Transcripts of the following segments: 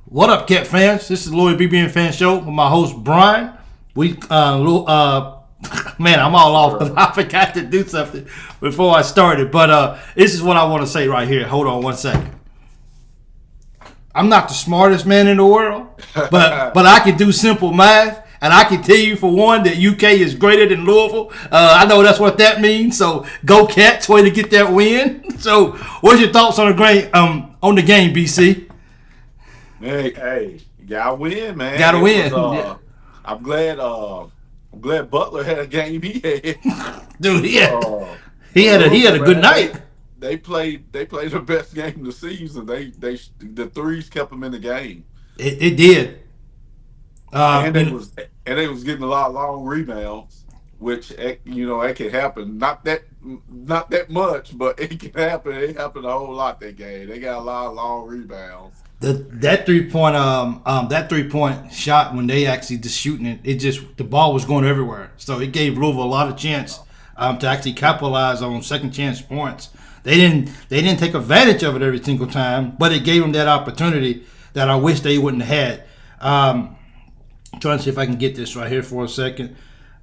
What up, Cat fans? This is Louis BBN Fan Show with my host Brian. Man, I'm all off because I forgot to do something before I started. But this is what I want to say right here. Hold on one second. I'm not the smartest man in the world, but I can do simple math, and I can tell you for one that UK is greater than Louisville. I know that's what that means. So go Cats, way to get that win. So what's your thoughts on the game, BC? Hey, you gotta win, man. Gotta win. Yeah. I'm glad Butler had a game he had. Dude, he had a good night. They played the best game of the season. The threes kept them in the game. It did. And they was getting a lot of long rebounds, which that can happen. Not that much, but it can happen. It happened a whole lot that game. They got a lot of long rebounds. That 3-point shot when they actually just shooting it, the ball was going everywhere. So it gave Louisville a lot of chance to actually capitalize on second chance points. They didn't take advantage of it every single time, but it gave them that opportunity that I wish they wouldn't have had. Trying to see if I can get this right here for a second.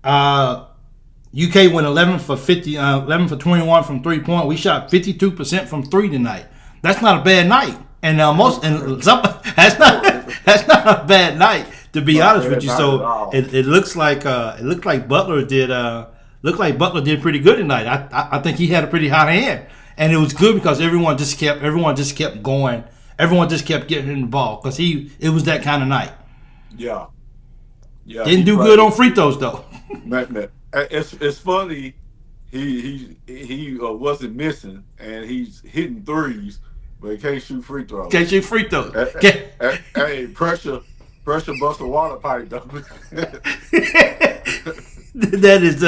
UK went 11 for 21 from 3-point. We shot 52% from 3 tonight. That's not a bad night. And that's not a bad night, to be honest with you. So it looks like Butler did pretty good tonight. I think he had a pretty hot hand, and it was good because everyone just kept going. Everyone just kept getting in the ball because it was that kind of night. Yeah. Didn't do good on free throws though. Man, it's funny. He wasn't missing, and he's hitting threes. But he can't shoot free throws. Hey, pressure bust a water pipe, though. That is,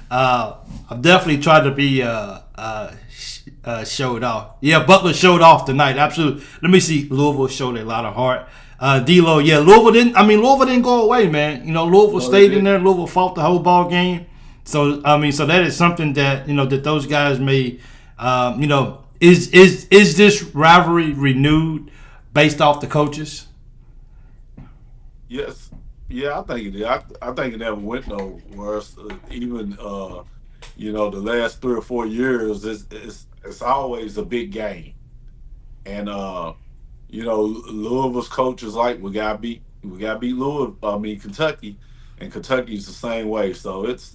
I've definitely tried to be showed off. Yeah, Butler showed off tonight. Absolutely. Let me see. Louisville showed a lot of heart. D-Lo, yeah, Louisville didn't go away, man. Louisville stayed in there. Louisville fought the whole ball game. So that is something that that those guys may, is this rivalry renewed based off the coaches? Yes, yeah, I think it is. I think it never went nowhere. Even the last 3 or 4 years, it's always a big game, and Louisville's coaches like we gotta beat Kentucky, and Kentucky's the same way. So it's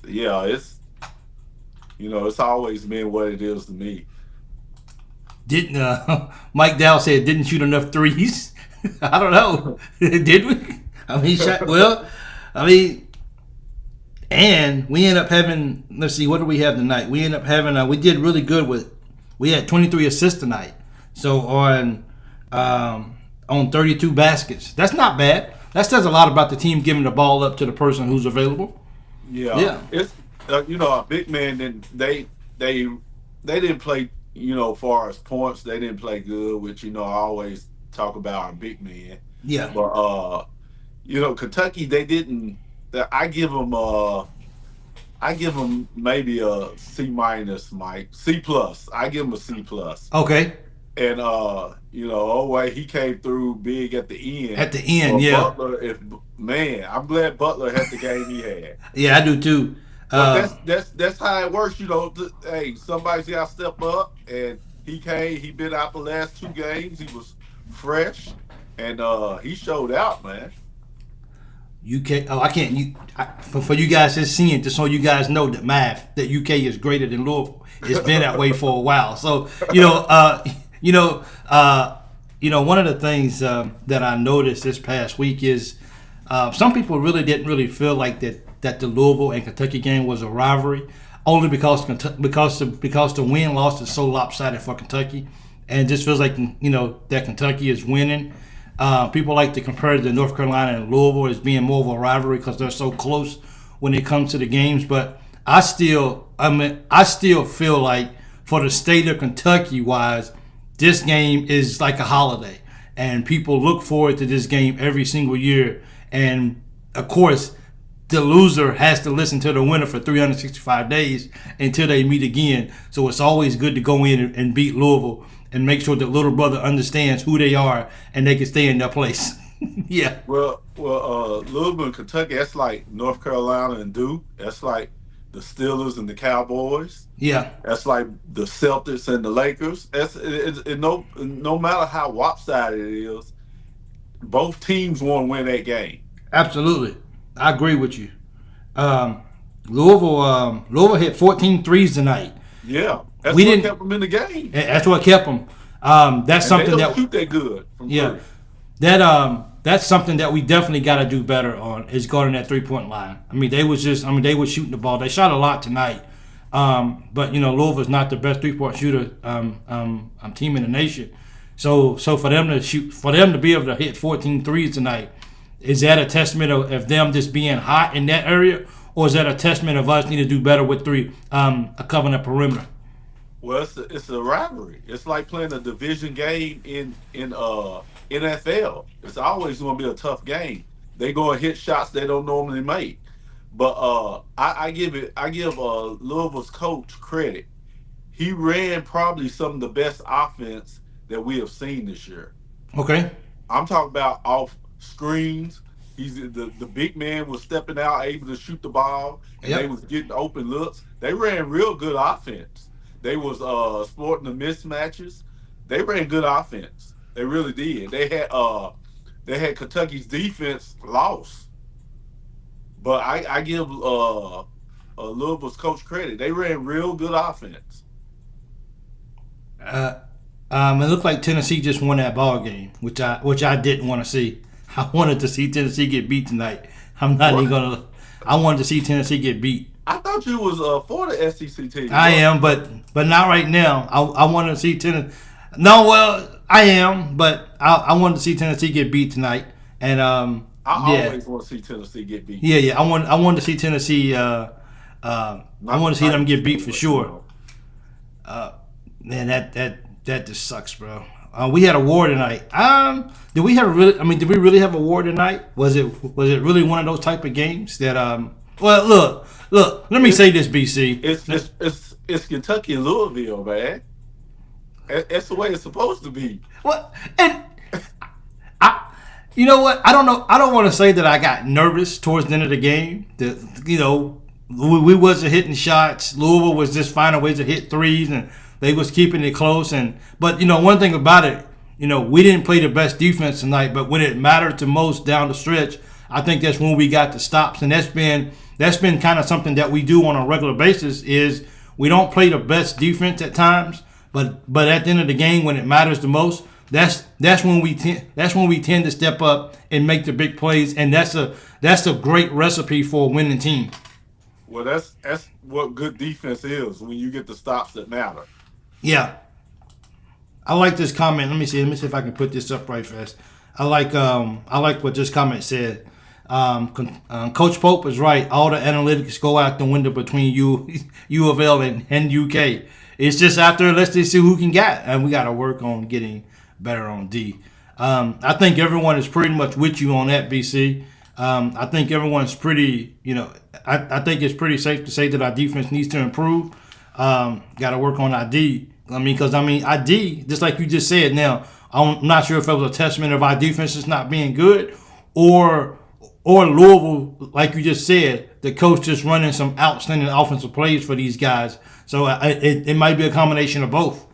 always been what it is to me. Didn't Mike Dow said didn't shoot enough threes? I don't know. Did we? Shot well. And we end up having. Let's see, what do we have tonight? We end up having. We did really good we had 23 assists tonight. So on 32 baskets. That's not bad. That says a lot about the team giving the ball up to the person who's available. Yeah. It's a big man. They didn't play. Far as points, they didn't play good, which, I always talk about our big men. Yeah. But, Kentucky, they didn't. I give them maybe a C-, Mike. C+. I give them a C+. Okay. And, he came through big at the end. At the end, yeah. Butler, I'm glad Butler had the game he had. Yeah, I do too. That's how it works, Hey, somebody's got to step up, and he been out the last 2 games. He was fresh, and he showed out, man. UK. Oh, I can't. For you guys just seeing, just so you guys know that UK is greater than Louisville. It's been that way for a while. So one of the things that I noticed this past week is some people didn't really feel like that the Louisville and Kentucky game was a rivalry, only because the win-loss is so lopsided for Kentucky, and it just feels like that Kentucky is winning. People like to compare the North Carolina and Louisville as being more of a rivalry because they're so close when it comes to the games. But I still feel like for the state of Kentucky wise, this game is like a holiday, and people look forward to this game every single year. And of course, the loser has to listen to the winner for 365 days until they meet again. So it's always good to go in and beat Louisville and make sure that little brother understands who they are and they can stay in their place. Yeah. Louisville and Kentucky, that's like North Carolina and Duke. That's like the Steelers and the Cowboys. Yeah. That's like the Celtics and the Lakers. No matter how lopsided it is, both teams want to win that game. Absolutely. I agree with you. Louisville hit 14 threes tonight. Yeah. That's what kept them in the game. That's what kept them. That's something they don't that shoot that good from three. That's something that we definitely got to do better on, is guarding that 3-point line. They were shooting the ball. They shot a lot tonight. But Louisville's not the best 3-point shooter team in the nation. So for them to be able to hit 14 threes tonight, is that a testament of them just being hot in that area, or is that a testament of us needing to do better with covering the perimeter? Well, it's a rivalry. It's like playing a division game in NFL. It's always going to be a tough game. They go and hit shots they don't normally make. But I give Louisville's coach credit. He ran probably some of the best offense that we have seen this year. Okay. I'm talking about off screens. He's the big man was stepping out, able to shoot the ball, and they was getting open looks. They ran real good offense. They was sporting the mismatches. They ran good offense. They really did. They had Kentucky's defense lost, but I give Louisville's coach credit. They ran real good offense. It looked like Tennessee just won that ball game, which I didn't want to see. I wanted to see Tennessee get beat tonight. I'm not even gonna. I wanted to see Tennessee get beat. I thought you was for the SEC team. I am, but not right now. I want to see Tennessee. No, well, I am, but I wanted to see Tennessee get beat tonight, and I always want to see Tennessee get beat. Yeah. I wanted to see Tennessee. I want to see them get beat for sure. Man, that just sucks, bro. We had a war tonight. Did we really have a war tonight? Was it really one of those type of games that Well, look. Let me say this, BC. It's Kentucky and Louisville, man. That's the way it's supposed to be. What? And you know what? I don't know. I don't want to say that I got nervous towards the end of the game. We wasn't hitting shots. Louisville was just finding ways to hit threes, and they was keeping it close. But one thing about it, we didn't play the best defense tonight. But when it mattered the most down the stretch, I think that's when we got the stops, and that's been kind of something that we do on a regular basis. Is we don't play the best defense at times, but at the end of the game, when it matters the most, that's when we tend to step up and make the big plays, and that's a great recipe for a winning team. Well, that's what good defense is, when you get the stops that matter. Yeah. I like this comment. Let me see if I can put this up right fast. I like what this comment said. Coach Pope is right. All the analytics go out the window between U of L and UK. It's just out there. Let's just see who can get, and we got to work on getting better on D. I think everyone is pretty much with you on that, BC. I think everyone's pretty. I think it's pretty safe to say that our defense needs to improve. Got to work on our D. Because our D, just like you just said. Now, I'm not sure if it was a testament of our defense just not being good, or Louisville, like you just said, the coach just running some outstanding offensive plays for these guys. So it might be a combination of both.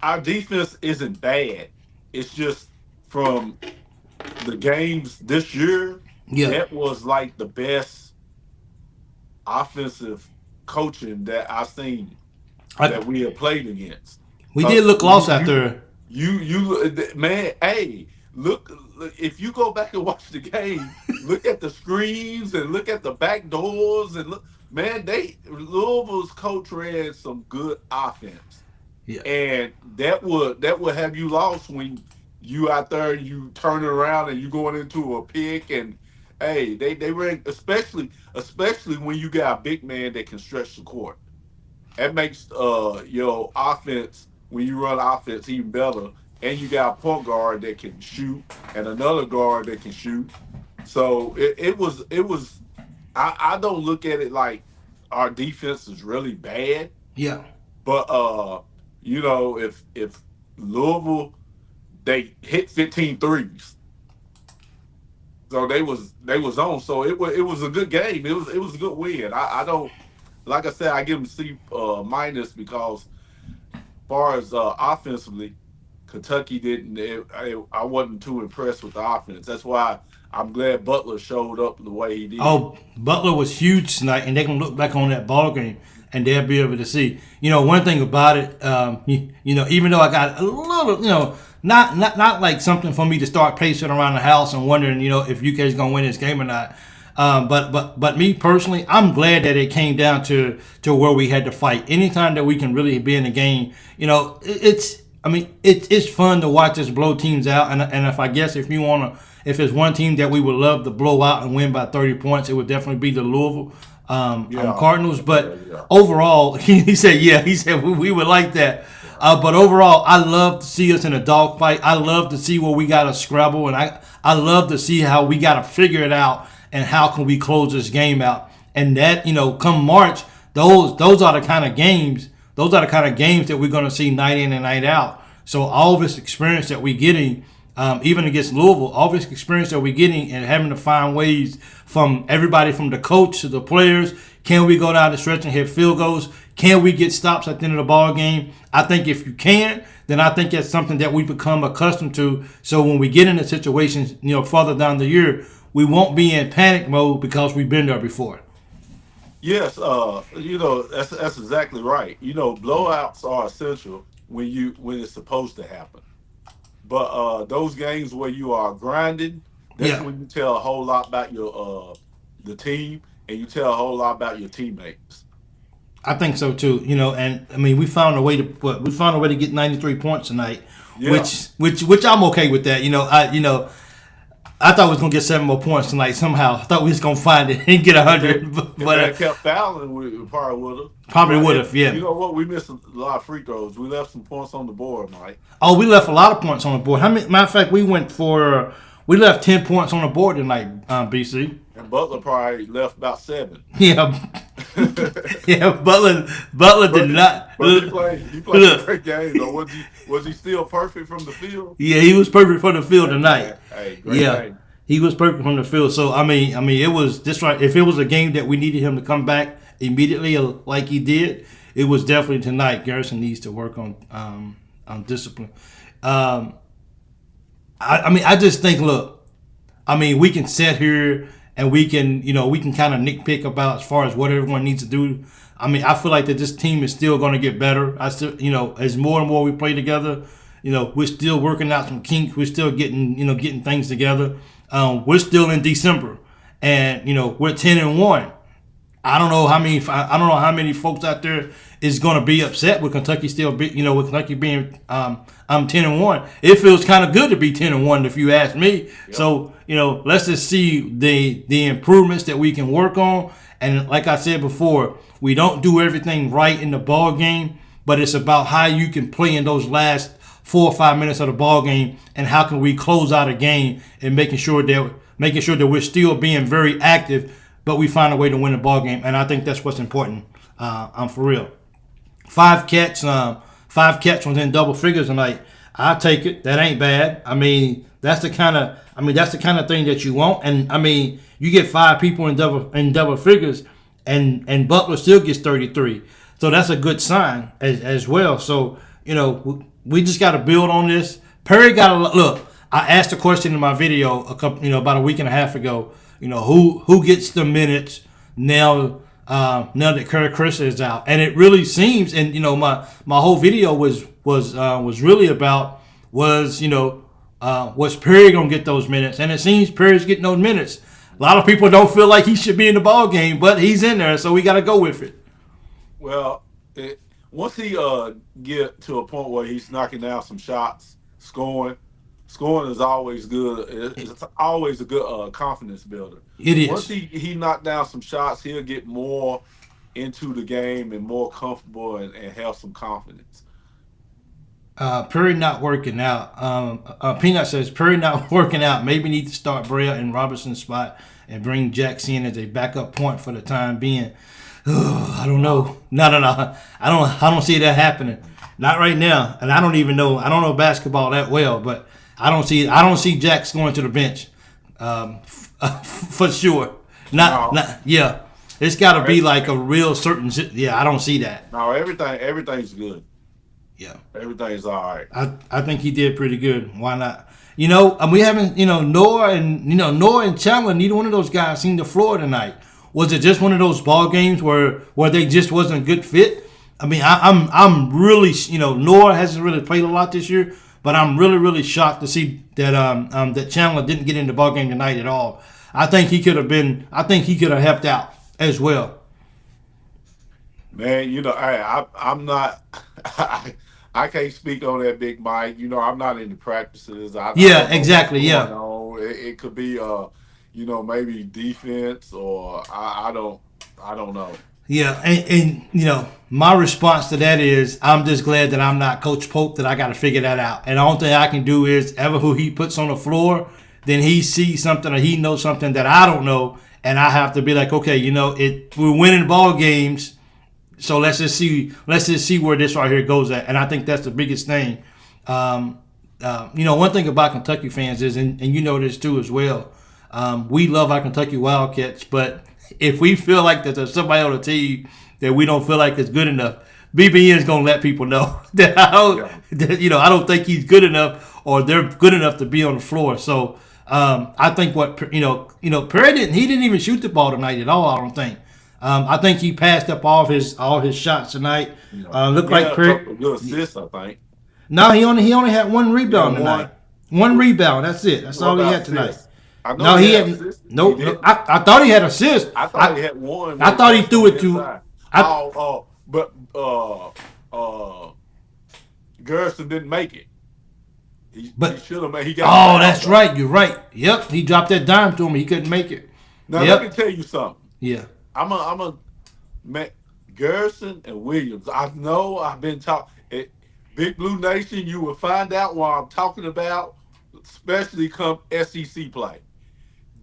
Our defense isn't bad. It's just from the games this year, that was like the best offensive coaching that I've seen that we have played against. We did look lost out there. Man, hey, look, if you go back and watch the game, look at the screens and look at the back doors and look, man, Louisville's coach ran some good offense. Yeah. And that would have you lost when you out there and you turn around and you going into a pick, and hey, they ran, especially when you got a big man that can stretch the court. That makes your offense, when you run offense, even better. And you got a point guard that can shoot and another guard that can shoot. So it was. I don't look at it like our defense is really bad. Yeah. But You know, if Louisville they hit 15 threes, so they was on. So it was a good game. It was a good win. I don't like I said I give them C minus because far as offensively, Kentucky didn't. I wasn't too impressed with the offense. That's why I'm glad Butler showed up the way he did. Oh, Butler was huge tonight, and they can look back on that ball game and they'll be able to see. One thing about it, even though I got a little, not like something for me to start pacing around the house and wondering, if UK is going to win this game or not. But me personally, I'm glad that it came down to where we had to fight. Anytime that we can really be in the game, it's fun to watch us blow teams out. And if there's one team that we would love to blow out and win by 30 points, it would definitely be the Louisville Cardinals. But overall, he said we would like that. But overall, I love to see us in a dogfight. I love to see where we got to scrabble, and I love to see how we got to figure it out and how can we close this game out. And that, come March, those are the kind of games. Those are the kind of games that we're going to see night in and night out. So all this experience that we're getting, even against Louisville, all this experience that we're getting and having to find ways from everybody, from the coach to the players, can we go down the stretch and hit field goals? Can we get stops at the end of the ball game? I think if you can, then I think that's something that we become accustomed to. So when we get into situations, further down the year, we won't be in panic mode because we've been there before. Yes, that's exactly right. Blowouts are essential when it's supposed to happen. But those games where you are grinding, that's when you tell a whole lot about your the team, and you tell a whole lot about your teammates. I think so too. And we found a way to get 93 points tonight, which I'm okay with that. I thought we was gonna get 7 more points tonight somehow. I thought we was gonna find it and get 100. But I kept fouling, we probably would have. Probably would have, yeah. You know what? We missed a lot of free throws. We left some points on the board, Mike. Oh, we left a lot of points on the board. Matter of fact, we left 10 points on the board tonight, BC. And Butler probably left about 7. Yeah. Yeah, Butler did not. But he played a great game, though. Was he still perfect from the field? Yeah, he was perfect from the field tonight. Hey, great game. He was perfect from the field. So it was just right. If it was a game that we needed him to come back immediately, like he did, it was definitely tonight. Garrison needs to work on discipline. I just think, look, we can sit here and we can kind of nitpick about as far as what everyone needs to do. I feel like that this team is still going to get better. I still, as more and more we play together, we're still working out some kinks. We're still getting things together. We're still in December, and we're 10-1. I don't know how many folks out there is going to be upset with Kentucky with Kentucky being 10-1. It feels kind of good to be 10-1 if you ask me. Yep. So let's just see the improvements that we can work on. And like I said before, we don't do everything right in the ball game, but it's about how you can play in those last 4 or 5 minutes of the ball game, and how can we close out a game and making sure that we're still being very active, but we find a way to win the ball game. And I think that's what's important. For real. 5 catch within double figures tonight. I'll take it. That ain't bad. That's the kind of thing that you want. And you get 5 people in double figures, and Butler still gets 33. So that's a good sign as well. So we just got to build on this. Perry got to look. I asked a question in my video about a week and a half ago. Who gets the minutes now that Kerr Chris is out, and it really seems, and my whole video was really about was Perry gonna get those minutes, and it seems Perry's getting those minutes. A lot of people don't feel like he should be in the ball game, but he's in there, so we got to go with it. Well, once he get to a point where he's knocking down some shots, scoring is always good. It's always a good confidence builder. It is. Once he knocked down some shots, he'll get more into the game and more comfortable and have some confidence. Perry not working out. Peanut says Perry not working out. Maybe need to start Brea in Robertson's spot and bring Jackson in as a backup point for the time being. I don't know. No. I don't see that happening. Not right now, and I don't even know. I don't know basketball that well, but I don't see Jax going to the bench, for sure. Yeah. It's got to be like a real certain. Yeah, I don't see that. No, everything's good. Yeah, everything's all right. I think he did pretty good. Why not? We haven't. Noah and Chandler. Neither one of those guys seen the floor tonight. Was it just one of those ball games where they just wasn't a good fit? I mean, I'm really, Noah hasn't really played a lot this year, but I'm really, really shocked to see that that Chandler didn't get in the ball game tonight at all. I think he could have helped out as well. Man, I'm not. I can't speak on that, Big Mike. I'm not in the practices. Exactly. Yeah. It could be, maybe defense or I don't know. Yeah, and my response to that is I'm just glad that I'm not Coach Pope, that I got to figure that out. And the only thing I can do is ever who he puts on the floor, then he sees something or he knows something that I don't know, and I have to be like, okay, we're winning ball games, so let's just see where this right here goes at. And I think that's the biggest thing. One thing about Kentucky fans is, and you know this too as well, we love our Kentucky Wildcats, but if we feel like that there's somebody on the team that we don't feel like is good enough, BBN is going to let people know that I don't think he's good enough or they're good enough to be on the floor. So I think Perry didn't even shoot the ball tonight at all. I don't think. I think he passed up all his shots tonight. Looked like Perry. Good assists, I think. No, he only had one rebound tonight. One rebound. That's it. That's all he had tonight. No, he had. Nope. I thought he had assists. I thought he had one. I thought he threw it to. But Gerson didn't make it. He should have made. He got. That's right. You're right. Yep. He dropped that dime to him. He couldn't make it. Now let me tell you something. Yeah. I'm a Gerson and Williams. I know I've been talking. Big Blue Nation, you will find out what I'm talking about, especially come SEC play.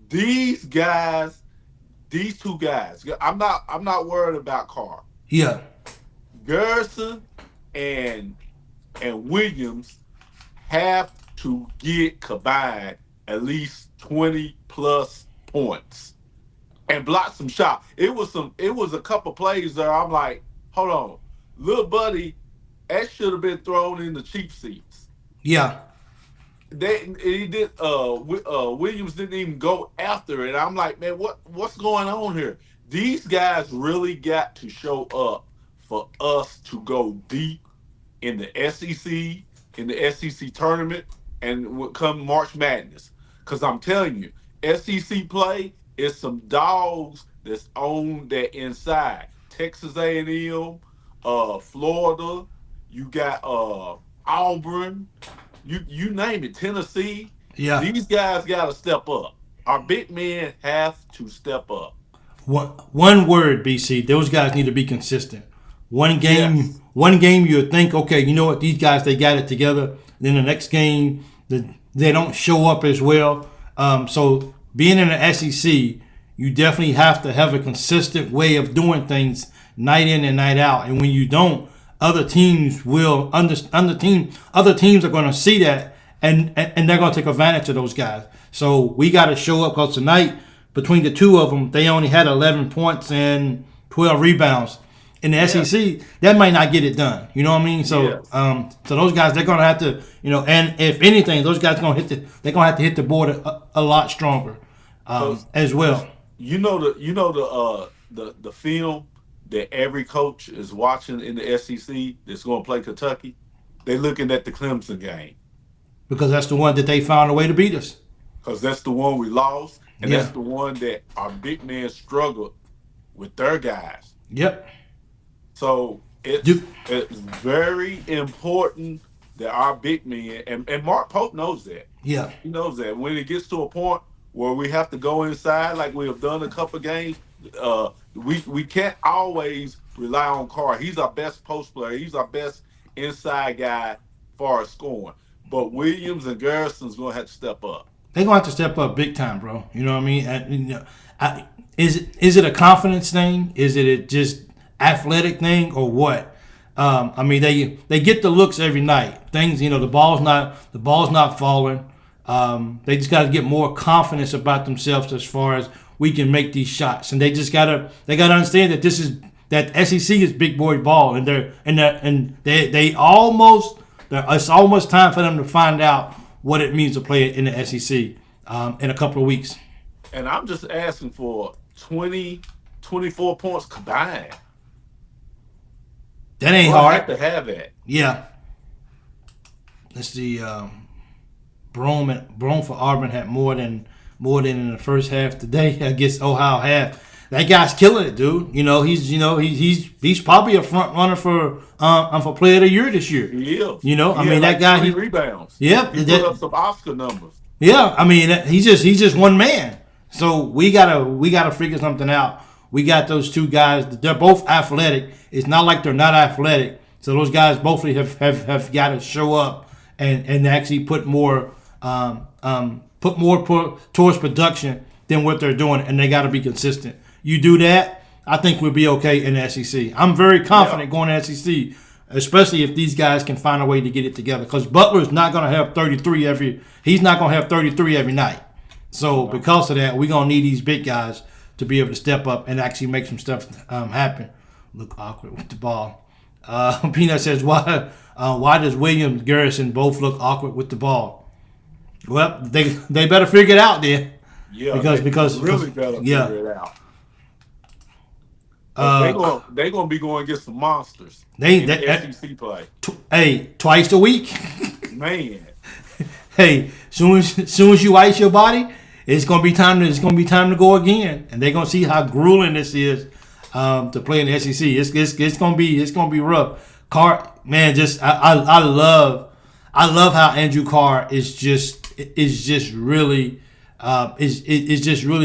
These two guys. I'm not worried about Carr. Yeah. Gerson and Williams have to get combined at least 20 plus points and block some shots. It was a couple plays there. I'm like, hold on, little buddy, that should have been thrown in the cheap seats. Yeah. Williams didn't even go after it. I'm like, man, what's going on here? These guys really got to show up for us to go deep in the SEC, in the SEC tournament, and come March Madness. Because I'm telling you, SEC play is some dogs that's on that inside. Texas A&M, Florida, you got Auburn. You name it, Tennessee. Yeah. These guys got to step up. Our big men have to step up. One word, BC. Those guys need to be consistent. One game you would think, okay, you know what, these guys, they got it together. Then the next game, they don't show up as well. So being in the SEC, you definitely have to have a consistent way of doing things night in and night out. And when you don't, other teams will other teams are going to see that and they're going to take advantage of those guys. So we got to show up, because tonight between the two of them, they only had 11 points and 12 rebounds. In the SEC, that might not get it done. You know what I mean? So, so those guys, they're going to have to, and if anything, those guys they're going to have to hit the board a lot stronger as well. The film that every coach is watching in the SEC that's going to play Kentucky, they're looking at the Clemson game. Because that's the one that they found a way to beat us. Because that's the one we lost, and that's the one that our big men struggled with their guys. Yep. So it's very important that our big men, and Mark Pope knows that. Yeah. He knows that. When it gets to a point where we have to go inside like we have done a couple games, we can't always rely on Carr. He's our best post player. He's our best inside guy as far as scoring. But Williams and Garrison's going to have to step up. They're going to have to step up big time, bro. You know what I mean? Is it a confidence thing? Is it just athletic thing or what? I mean, they get the looks every night. Things, the ball's not falling. They just got to get more confidence about themselves as far as we can make these shots, and they gotta understand that that SEC is big boy ball, and it's almost time for them to find out what it means to play in the SEC in a couple of weeks. And I'm just asking for 20, 24 points combined. That ain't hard. I have to have that. Yeah. Let's see. Brome for Auburn had more than in the first half today. I guess Ohio half. That guy's killing it, dude. He's probably a front runner for Player of the Year this year. He is. That guy. He rebounds. Yep. He put up some Oscar numbers. Yeah, I mean he's just one man. So we gotta figure something out. We got those two guys. They're both athletic. It's not like they're not athletic. So those guys both have got to show up and actually put more towards production than what they're doing, and they got to be consistent. You do that, I think we'll be okay in the SEC. I'm very confident going to SEC, especially if these guys can find a way to get it together. Because Butler's not going to have 33 He's not going to have 33 every night. So because of that, we're going to need these big guys to be able to step up and actually make some stuff happen. Look awkward with the ball. Peanut says, why does Williams Garrison both look awkward with the ball? Well, they better figure it out then. Yeah, because really better figure it out. They're gonna be going against the monsters. In SEC play. Twice a week. Man. Hey, soon as you ice your body, it's gonna be time to go again, and they're gonna see how grueling this is to play in the SEC. It's gonna be rough. Carr, man, I love how Andrew Carr is just really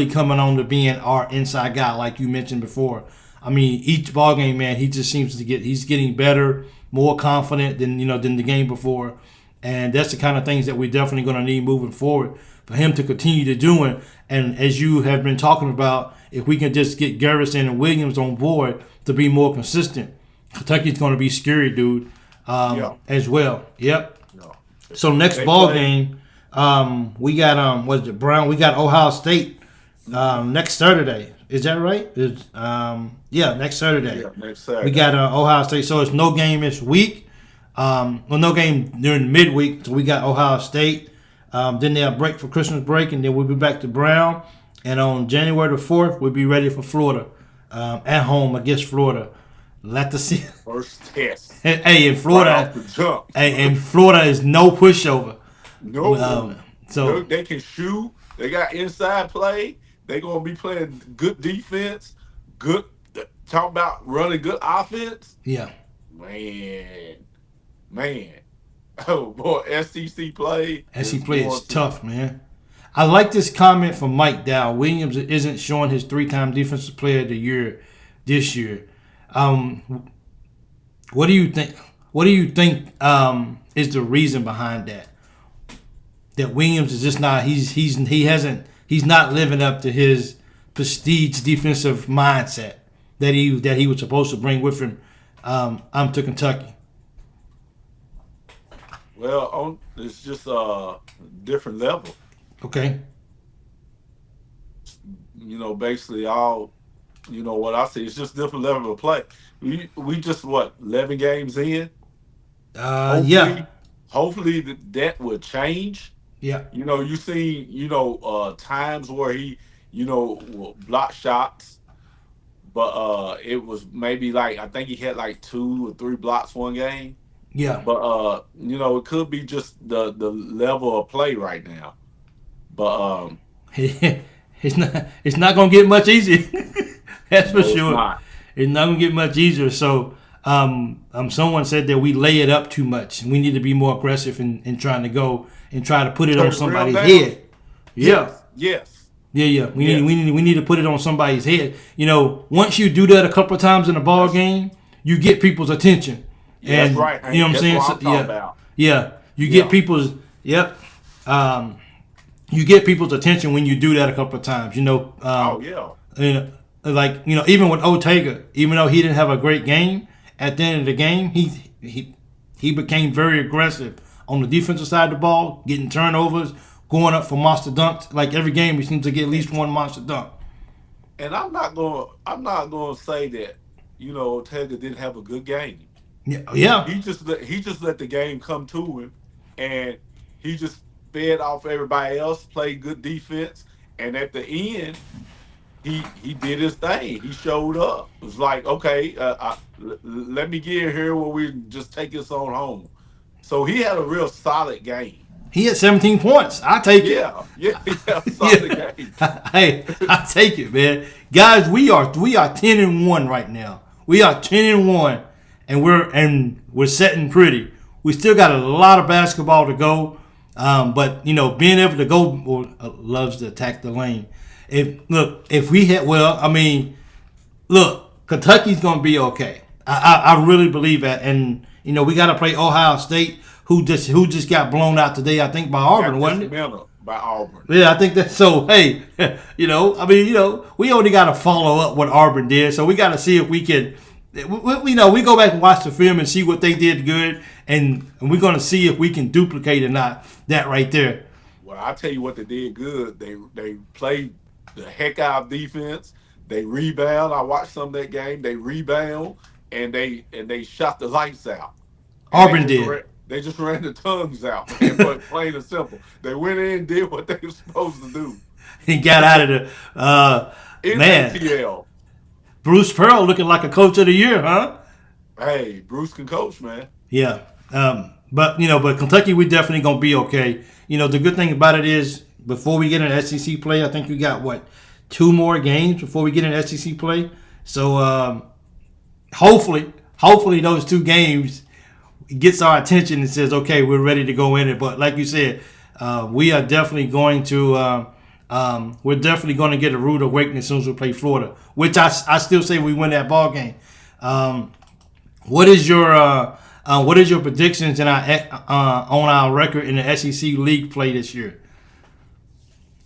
coming on to being our inside guy, like you mentioned before. I mean, each ball game, man, he just seems to he's getting better, more confident than the game before, and that's the kind of things that we're definitely going to need moving forward for him to continue to do it. And as you have been talking about, if we can just get Garrison and Williams on board to be more consistent, Kentucky's going to be scary, dude, as well. Yep. No. So next ball game, we got Brown? We got Ohio State next Saturday. Is that right? Next Saturday. Yeah, next Saturday. We got Ohio State. So it's no game this week. No game during the midweek. So we got Ohio State. Then they'll break for Christmas break, and then we'll be back to Brown. And on January the 4th, we'll be ready for Florida at home against Florida. Let us see. First test. Hey, in Florida. In Florida is no pushover. No. So they can shoot. They got inside play. They're going to be playing good defense. Talk about running good offense. Yeah. Man. Oh, boy, SEC play. SEC play is tough, man. I like this comment from Mike Dow. Williams isn't showing his 3-time Defensive Player of the Year this year. What do you think? What do you think is the reason behind that? That Williams is just not. He's not living up to his prestige defensive mindset that he was supposed to bring with him to Kentucky. Well, it's just a different level. Okay. Basically all, what I see, it's just different level of play. We just, 11 games in? Hopefully that will change. Yeah. You see, times where he, will block shots, but it was maybe I think he had 2 or 3 blocks one game. Yeah. But, it could be just the level of play right now. But it's not going to get much easier. That's for sure. It's not going to get much easier. So someone said that we lay it up too much, and we need to be more aggressive in trying to go and try to put it on somebody's head. Yeah. Yes. Yeah. We need to put it on somebody's head. Once you do that a couple of times in a ball game, you get people's attention. Yeah, and, that's right. You know what I'm saying? What I'm talking about. Yeah. You get people's. Yep. You get people's attention when you do that a couple of times. Even with Ortega, even though he didn't have a great game, at the end of the game, he became very aggressive on the defensive side of the ball, getting turnovers, going up for monster dunks. Like every game, he seems to get at least one monster dunk. And I'm not going to say that Ortega didn't have a good game. Yeah. He just let the game come to him, and he just fed off everybody else, played good defense, and at the end, he did his thing. He showed up. It was like, okay, let me get in here where we just take this on home. So he had a real solid game. He had 17 points. I take it. Solid game. Hey, I take it, man. Guys, we are 10-1 right now. We are 10-1, and we're setting pretty. We still got a lot of basketball to go, but being able to go loves to attack the lane. Kentucky's gonna be okay. I really believe that, and we got to play Ohio State, who just got blown out today. I think by Auburn, wasn't it? By Auburn. Yeah, I think that's so. Hey, we only got to follow up what Auburn did, so we got to see if we can. We go back and watch the film and see what they did good, and we're gonna see if we can duplicate or not. That right there. Well, I'll tell you what they did good. They played the heck out of defense. They rebound. I watched some of that game. They rebound and they shot the lights out. Auburn did. They just ran the tongues out. But plain and simple, they went in and did what they were supposed to do. He got out of the man. ATL. Bruce Pearl looking like a coach of the year, huh? Hey, Bruce can coach, man. Yeah. But Kentucky, we definitely gonna be okay. The good thing about it is before we get in SEC play, I think we got 2 more games before we get in SEC play. So hopefully those 2 games gets our attention and says, okay, we're ready to go in it. But like you said, we are definitely going to get a rude awakening as soon as we play Florida, which I still say we win that ball game. What is your predictions on our record in the SEC league play this year?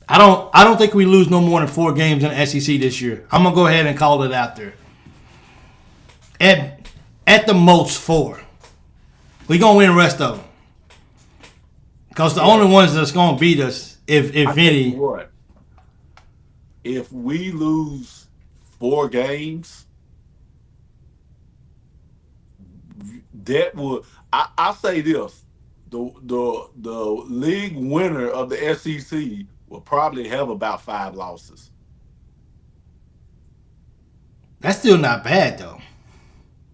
I don't think we lose no more than 4 games in the SEC this year. I'm gonna go ahead and call it out there. At the most 4. We gonna win the rest of them. Because the only ones that's gonna beat us, if any. What? If we lose 4 games, that would I say this: the league winner of the SEC will probably have about 5 losses. That's still not bad though.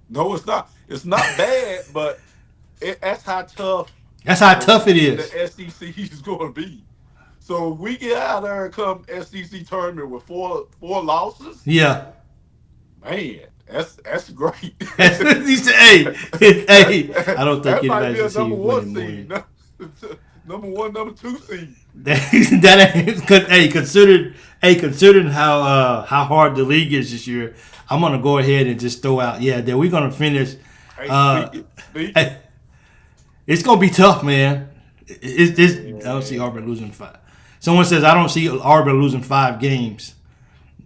No, it's not. It's not bad, but that's how tough. That's how tough it is. The SEC is going to be. So if we get out there and come SEC tournament with 4 losses, yeah, man, that's great. He said, hey, I don't think anybody's number 1 seed, number 1, number 2 seed. That ain't considering how hard the league is this year. I'm gonna go ahead and just throw out, that we're gonna finish. It's gonna be tough, man. I don't see Auburn losing 5. Someone says I don't see Auburn losing 5 games.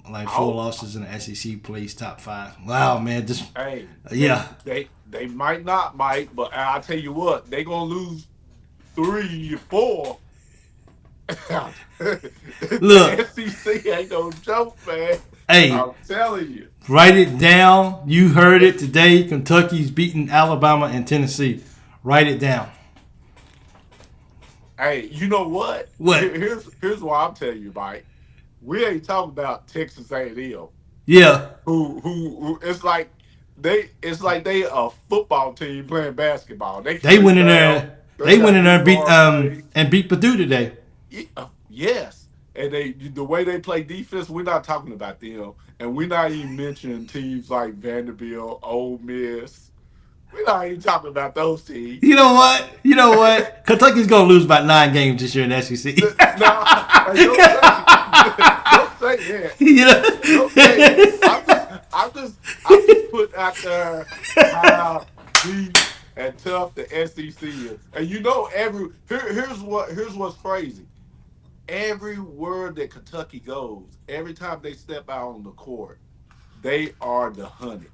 Like 4 losses in the SEC plays top 5. Wow, man. They might not, Mike, but I'll tell you what, they gonna lose 3 or 4. Look, SEC ain't no joke, man. Hey, I'm telling you. Write it down. You heard it today. Kentucky's beating Alabama and Tennessee. Write it down. Hey, you know what? What? Here's what I'm telling you, Mike. We ain't talking about Texas A&M. Yeah. Who it's like they a football team playing basketball. They went in there. They went in there and beat Purdue today. Yes. And the way they play defense, we're not talking about them. And we're not even mentioning teams like Vanderbilt, Ole Miss. We're not even talking about those teams. You know what? Kentucky's going to lose about 9 games this year in the SEC. No, don't say that. Don't say that. I just put out there how deep and tough the SEC is. And here's what's crazy. Everywhere that Kentucky goes, every time they step out on the court, they are the 100.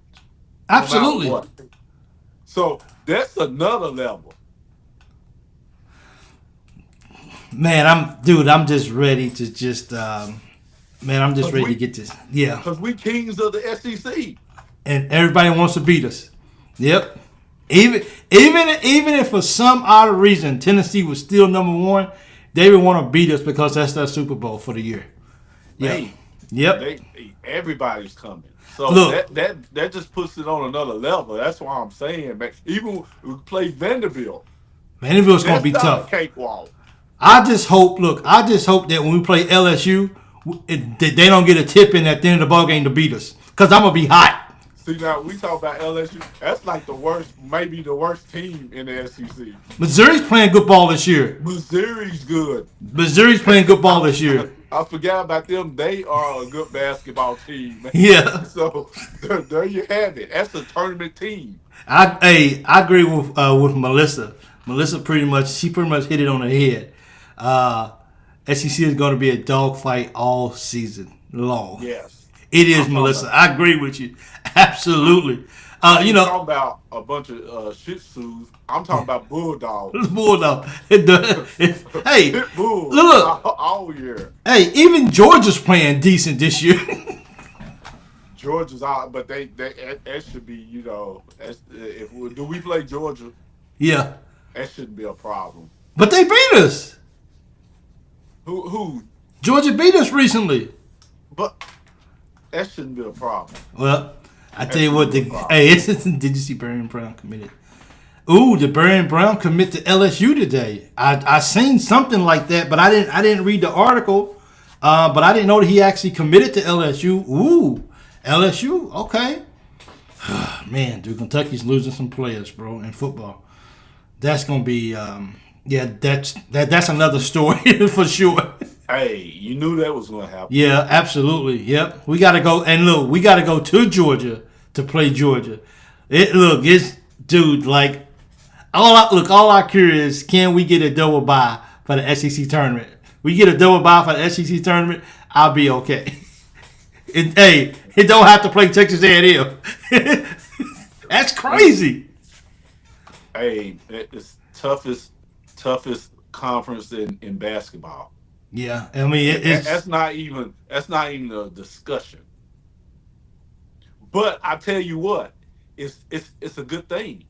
Absolutely. No matter what. So that's another level. Man, I'm just ready to I'm just ready to get this. Yeah. Because we kings of the SEC. And everybody wants to beat us. Yep. Even if for some odd reason Tennessee was still number one, they would want to beat us because that's their Super Bowl for the year. Yep. Everybody's coming. So look, that just puts it on another level. That's why I'm saying, man. Even we play Vanderbilt. Vanderbilt's gonna be tough. Cakewalk. I just hope that when we play LSU, they don't get a tip in at the end of the ball game to beat us. Because I'm gonna be hot. See, now we talk about LSU. That's like maybe the worst team in the SEC. Missouri's playing good ball this year. Missouri's good. Missouri's playing good ball this year. I forgot about them. They are a good basketball team, man. Yeah. So there you have it. That's a tournament team. I agree with Melissa. Melissa pretty much hit it on the head. SEC is going to be a dogfight all season long. Yes. It is, Melissa. I agree with you. Absolutely. I'm talking about a bunch of Shih Tzus. I'm talking about Bulldogs. Bulldog. Hey, Pitbull. Look. All year. Hey, even Georgia's playing decent this year. Georgia's out, but that should be, do we play Georgia? Yeah. That shouldn't be a problem. But they beat us. Who? Georgia beat us recently. But that shouldn't be a problem. Well, I tell you what, did you see Brian Brown committed? Ooh, did Brian Brown commit to LSU today? I seen something like that, but I didn't read the article. But I didn't know that he actually committed to LSU. Ooh, LSU, okay. Man, dude, Kentucky's losing some players, bro, in football. That's gonna be that's another story for sure. Hey, you knew that was going to happen. Yeah, absolutely. Yep. We got to go. And look, we got to go to Georgia to play Georgia. All I care is, can we get a double bye for the SEC tournament? We get a double bye for the SEC tournament, I'll be okay. It don't have to play Texas A&M. That's crazy. Hey, it's toughest conference in basketball. Yeah, I mean that's not even a discussion. But I tell you what, it's a good thing.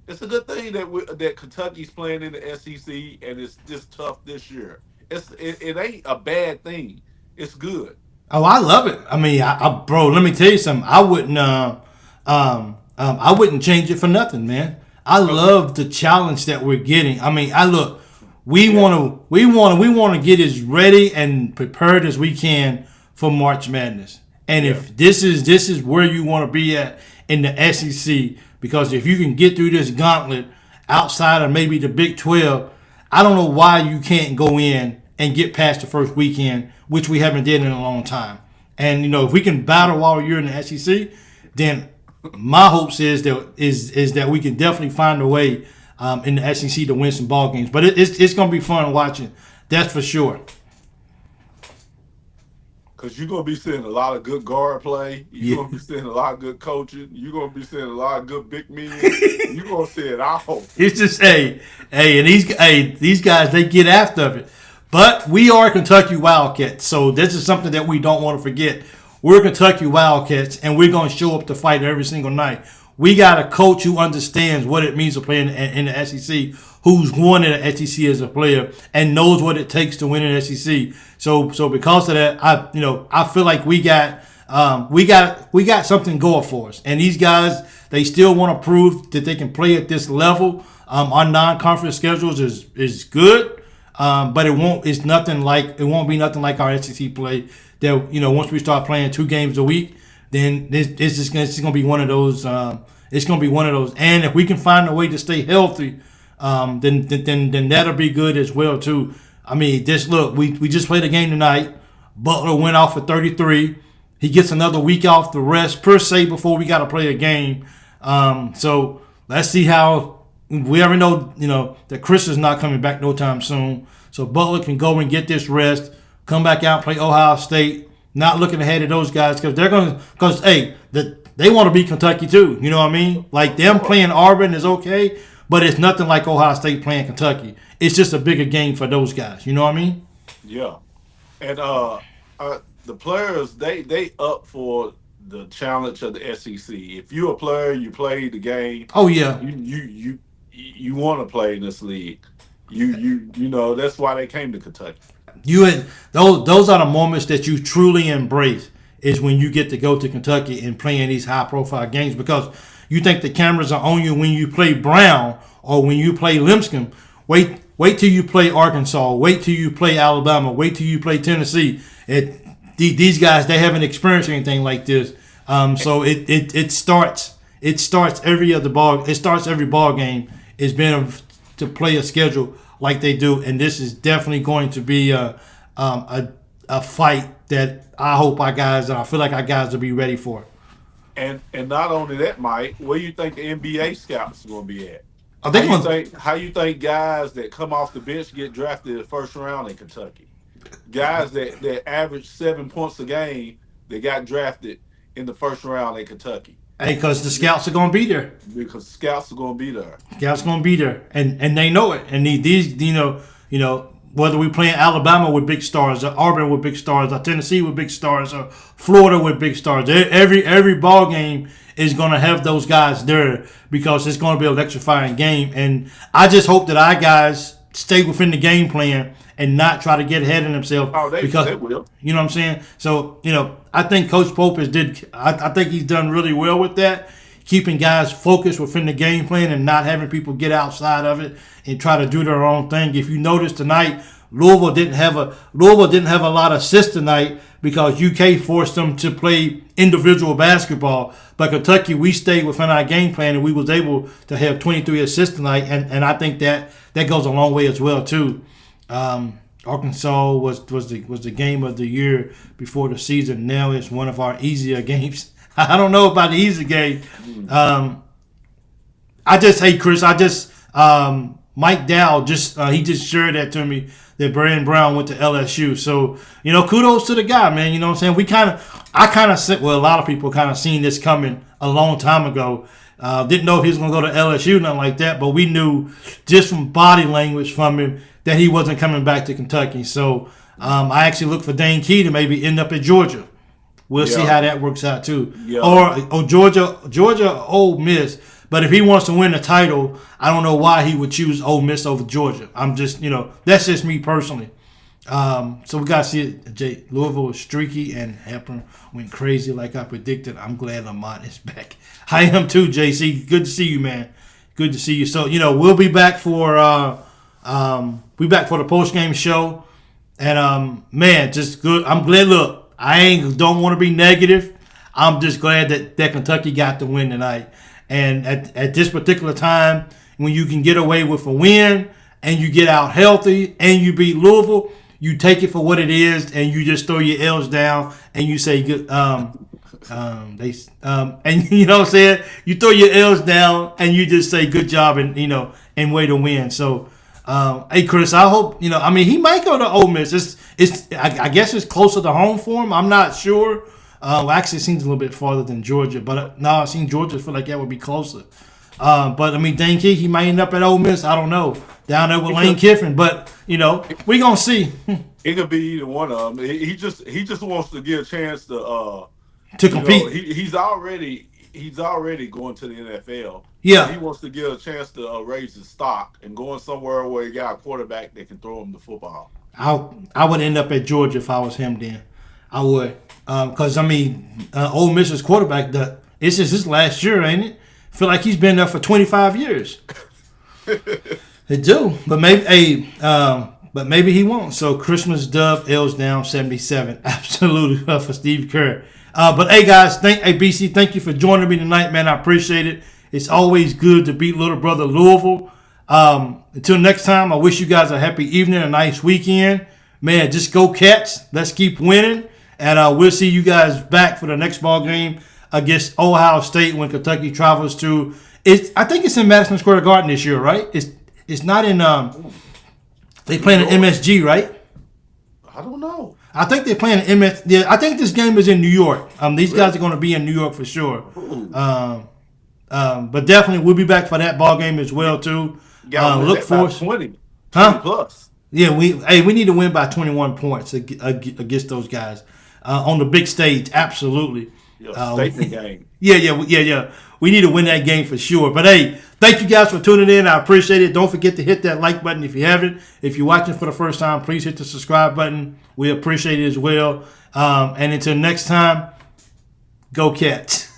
It's a good thing that Kentucky's playing in the SEC and it's this tough this year. It ain't a bad thing. It's good. Oh, I love it. I mean, bro, let me tell you something. I wouldn't change it for nothing, man. I love the challenge that we're getting. I mean, we want to get as ready and prepared as we can for March Madness. And if this is where you want to be at in the SEC, because if you can get through this gauntlet outside of maybe the Big 12, I don't know why you can't go in and get past the first weekend, which we haven't did in a long time. And if we can battle all year in the SEC, then my hopes is that we can definitely find a way in the SEC to win some ball games. But it's going to be fun watching. That's for sure. Because you're going to be seeing a lot of good guard play. You're going to be seeing a lot of good coaching. You're going to be seeing a lot of good big men. You're going to see it all. It's just, and these guys, they get after it. But we are Kentucky Wildcats. So this is something that we don't want to forget. We're Kentucky Wildcats, and we're going to show up to fight every single night. We got a coach who understands what it means to play in the SEC, who's won in the SEC as a player, and knows what it takes to win in the SEC. So because of that, I feel like we got something going for us. And these guys, they still want to prove that they can play at this level. Our non-conference schedules is good, but it won't be nothing like our SEC play. That once we start playing 2 games a week, then it's going to be one of those. It's going to be one of those. And if we can find a way to stay healthy, then that'll be good as well too. I mean, we just played a game tonight. Butler went off for 33. He gets another week off the rest per se before we got to play a game. So let's see how. We already know that Chris is not coming back no time soon. So Butler can go and get this rest, come back out, play Ohio State. Not looking ahead of those guys because they're going to. Because they want to beat Kentucky too. You know what I mean? Like them playing Auburn is okay, but it's nothing like Ohio State playing Kentucky. It's just a bigger game for those guys. You know what I mean? Yeah, and the players they up for the challenge of the SEC. If you're a player, you play the game. Oh yeah, you want to play in this league. You know that's why they came to Kentucky. Those are the moments that you truly embrace. Is when you get to go to Kentucky and play in these high profile games, because you think the cameras are on you when you play Brown or when you play Lipscomb. Wait till you play Arkansas. Wait till you play Alabama. Wait till you play Tennessee. These guys, they haven't experienced anything like this. So it starts every other ball. It starts every ball game. It's been to play a schedule like they do, and this is definitely going to be a fight that I hope I feel like our guys will be ready for. And not only that, Mike, where you think the NBA scouts are going to be at? How you think guys that come off the bench get drafted in the first round in Kentucky? Guys that average 7 points a game, they got drafted in the first round in Kentucky. Hey, because the scouts are going to be there. Because scouts are going to be there. Scouts are going to be there, and they know it. And these you know. Whether we playing Alabama with big stars, or Auburn with big stars, or Tennessee with big stars, or Florida with big stars, every ball game is going to have those guys there because it's going to be an electrifying game. And I just hope that our guys stay within the game plan and not try to get ahead of themselves. Oh, they will. You know what I'm saying? So, I think Coach Pope I think he's done really well with that, keeping guys focused within the game plan and not having people get outside of it and try to do their own thing. If you notice tonight, Louisville didn't have a lot of assists tonight because UK forced them to play individual basketball. But Kentucky, we stayed within our game plan and we was able to have 23 assists tonight, and I think that goes a long way as well too. Arkansas was the game of the year before the season. Now it's one of our easier games. I don't know about the easy game. Mike Dow he just shared that to me that Brandon Brown went to LSU. So, kudos to the guy, man. You know what I'm saying? A lot of people kind of seen this coming a long time ago. Didn't know if he was going to go to LSU, nothing like that, but we knew just from body language from him that he wasn't coming back to Kentucky. So, I actually look for Dane Key to maybe end up at Georgia. We'll see how that works out too. Yeah. Or Georgia, Ole Miss. But if he wants to win the title, I don't know why he would choose Ole Miss over Georgia. I'm just, that's just me personally. So we got to see it. Louisville was streaky and Hepburn went crazy like I predicted. I'm glad Lamont is back. I am too, JC. Good to see you, man. Good to see you. So, we'll be back for the post-game show. And, man, just good. I'm glad. Look, I don't want to be negative. I'm just glad that Kentucky got the win tonight. And at this particular time, when you can get away with a win and you get out healthy and you beat Louisville, you take it for what it is and you just throw your L's down and you say good. And you know what I'm saying? You throw your L's down and you just say good job and way to win. So, hey Chris, I hope he might go to Ole Miss. I guess it's closer to home for him. I'm not sure. Actually, it seems a little bit farther than Georgia, but now I've seen Georgia. Feel like that would be closer. But Dane Key, he might end up at Ole Miss. I don't know, down there with Lane Kiffin. But we gonna see. It could be either one of them. He just wants to get a chance to compete. He's already going to the NFL. Yeah, he wants to get a chance to raise his stock and going somewhere where he got a quarterback that can throw him the football. I would end up at Georgia if I was him. Then I would, because Ole Miss's quarterback. This is his last year, ain't it? Feel like he's been there for 25 years. They do, but maybe he won't. So Christmas dub, L's down 77, absolutely for Steve Kerr. But hey guys, BC, thank you for joining me tonight, man. I appreciate it. It's always good to beat little brother Louisville. Until next time, I wish you guys a happy evening, a nice weekend. Man, just go Cats. Let's keep winning. And we'll see you guys back for the next ball game against Ohio State when Kentucky travels to. I think it's in Madison Square Garden this year, right? It's not in. They playing in MSG, right? I don't know. I think they're playing MS. Yeah, I think this game is in New York. These guys are going to be in New York for sure. But definitely we'll be back for that ball game as well too. Look for 20 plus. Yeah, we need to win by 21 points against those guys on the big stage. Absolutely. Statement game. Yeah. We need to win that game for sure. But hey, thank you guys for tuning in. I appreciate it. Don't forget to hit that like button if you haven't. If you're watching for the first time, please hit the subscribe button. We appreciate it as well. And until next time, go Cats.